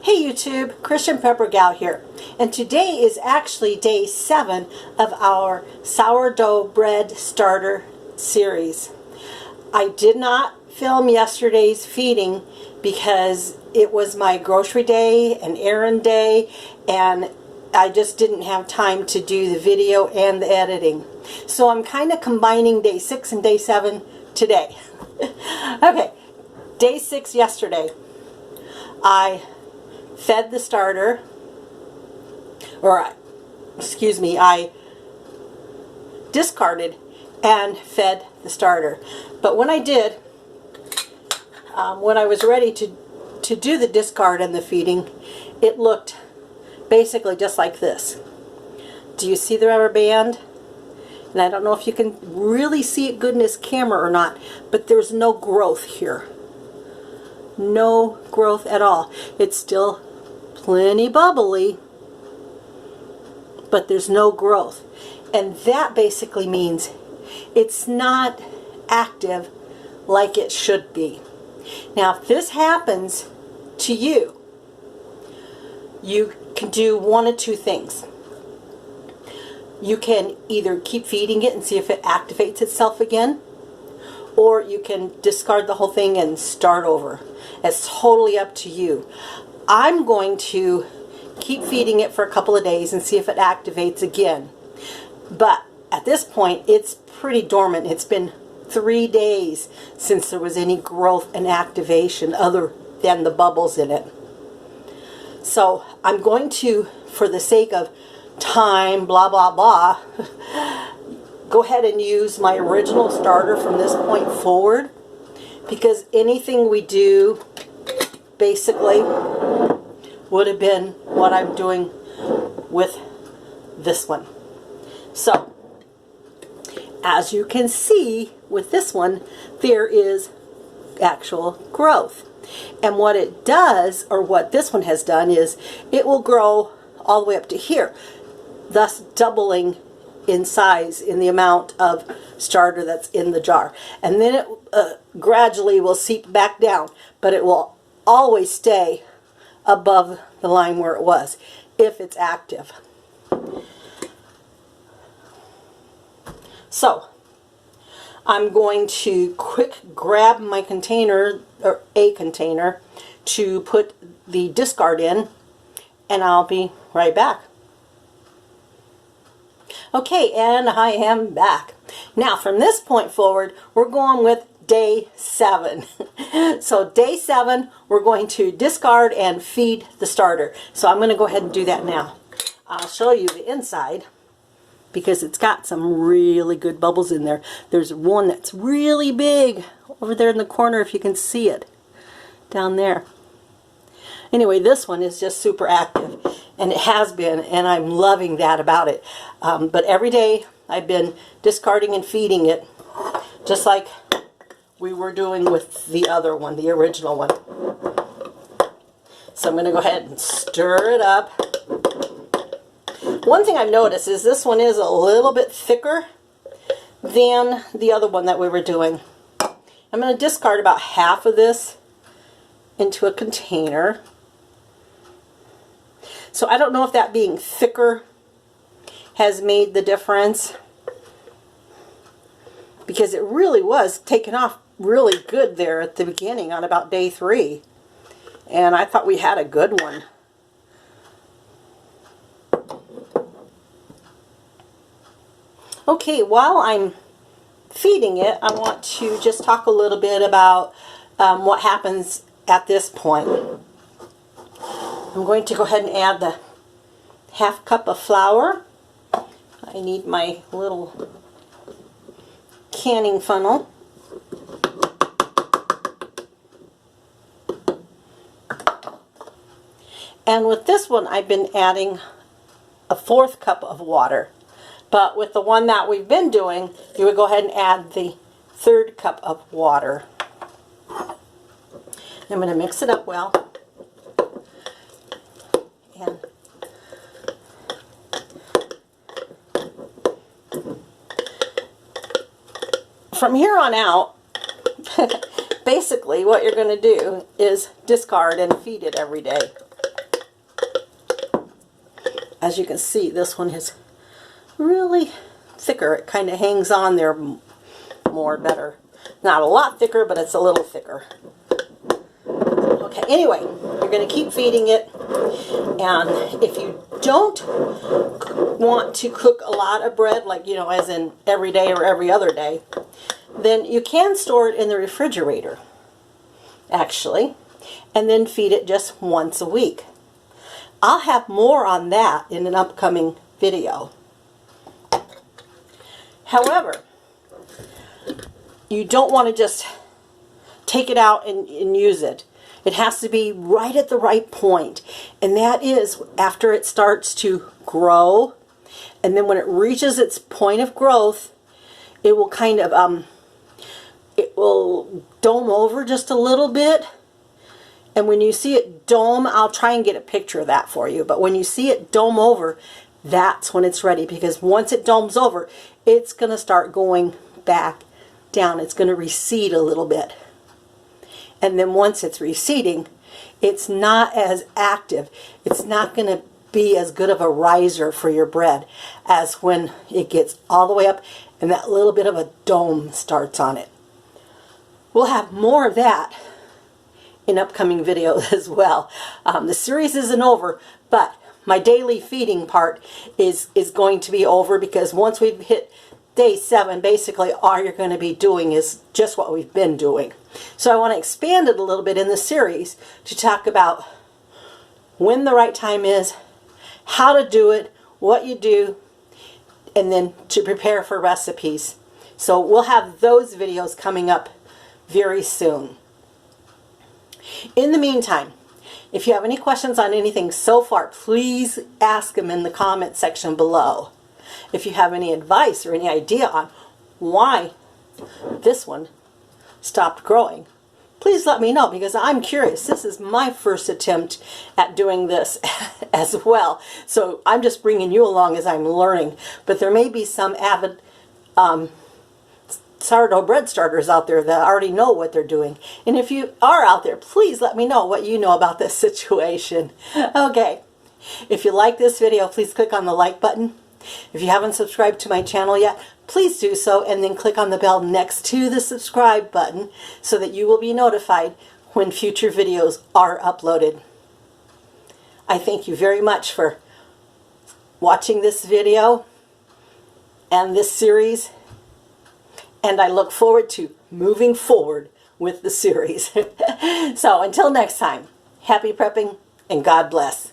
Hey YouTube, Christian Pepper Gal here, and today is actually day 7 of our Sourdough Bread Starter Series. I did not film yesterday's feeding because it was my grocery day and errand day, and I just didn't have time to do the video and the editing. So I'm kind of combining day 6 and day 7 today. Okay, day 6 yesterday, I fed the starter, I discarded and fed the starter. But when I did, when I was ready to do the discard and the feeding, it looked basically just like this. Do you see the rubber band? And I don't know if you can really see it good in this camera or not, but there's no growth here. No growth at all. It's still plenty bubbly, but there's no growth. And that basically means it's not active like it should be. Now, if this happens to you, you can do one of two things. You can either keep feeding it and see if it activates itself again, or you can discard the whole thing and start over. It's totally up to you. I'm going to keep feeding it for a couple of days and see if it activates again. But at this point, it's pretty dormant. It's been 3 days since there was any growth and activation other than the bubbles in it. So I'm going to, for the sake of time, blah, blah, blah, go ahead and use my original starter from this point forward, because anything we do basically would have been what I'm doing with this one. So, as you can see with this one, there is actual growth. And what it does, or what this one has done, is it will grow all the way up to here, thus doubling in size in the amount of starter that's in the jar. And then it gradually will seep back down, but it will always stay above the line where it was if it's active. So I'm going to quick grab my container, or a container, to put the discard in, and I'll be right back. Okay, and I am back. Now, from this point forward, we're going with day 7. So day 7, we're going to discard and feed the starter. So I'm going to go ahead and do that now. I'll show you the inside, because it's got some really good bubbles in there. There's one that's really big over there in the corner, if you can see it, down there. Anyway, this one is just super active, and it has been, and I'm loving that about it. But every day I've been discarding and feeding it, just like we were doing with the other one, the original one. So I'm going to go ahead and stir it up. One thing I've noticed is this one is a little bit thicker than the other one that we were doing. I'm going to discard about half of this into a container. So I don't know if that being thicker has made the difference, because it really was taken off really good there at the beginning on about day 3. And I thought we had a good one. Okay, while I'm feeding it, I want to just talk a little bit about what happens at this point. I'm going to go ahead and add the ½ cup of flour. I need my little canning funnel. And with this one, I've been adding a 1/4 cup of water. But with the one that we've been doing, you would go ahead and add the 1/3 cup of water. I'm going to mix it up well. And from here on out, basically what you're going to do is discard and feed it every day. as you can see, this one is really thicker. It kind of hangs on there more better. Not a lot thicker, but it's a little thicker. Okay, anyway, you're going to keep feeding it, and if you don't want to cook a lot of bread, like, you know, as in every day or every other day, then you can store it in the refrigerator, actually, and then feed it just once a week. I'll have more on that in an upcoming video. However, you don't want to just take it out and use it. It has to be right at the right point, and that is after it starts to grow, and then when it reaches its point of growth, it will kind of it will dome over just a little bit. And when you see it dome, I'll try and get a picture of that for you, but when you see it dome over, that's when it's ready, because once it domes over, it's going to start going back down. It's going to recede a little bit. And then once it's receding, it's not as active. It's not going to be as good of a riser for your bread as when it gets all the way up and that little bit of a dome starts on it. We'll have more of that in upcoming videos as well. The series isn't over, but my daily feeding part is going to be over, because once we've hit day 7, basically all you're going to be doing is just what we've been doing. So I want to expand it a little bit in the series to talk about when the right time is, how to do it, what you do, and then to prepare for recipes. So we'll have those videos coming up very soon. In the meantime, if you have any questions on anything so far, please ask them in the comment section below. If you have any advice or any idea on why this one stopped growing, please let me know, because I'm curious. This is my first attempt at doing this as well. So I'm just bringing you along as I'm learning. But there may be some avid sourdough bread starters out there that already know what they're doing. And if you are out there, please let me know what you know about this situation. Okay. If you like this video, please click on the like button. If you haven't subscribed to my channel yet, please do so, and then click on the bell next to the subscribe button so that you will be notified when future videos are uploaded. I thank you very much for watching this video and this series, and I look forward to moving forward with the series. So until next time, happy prepping and God bless.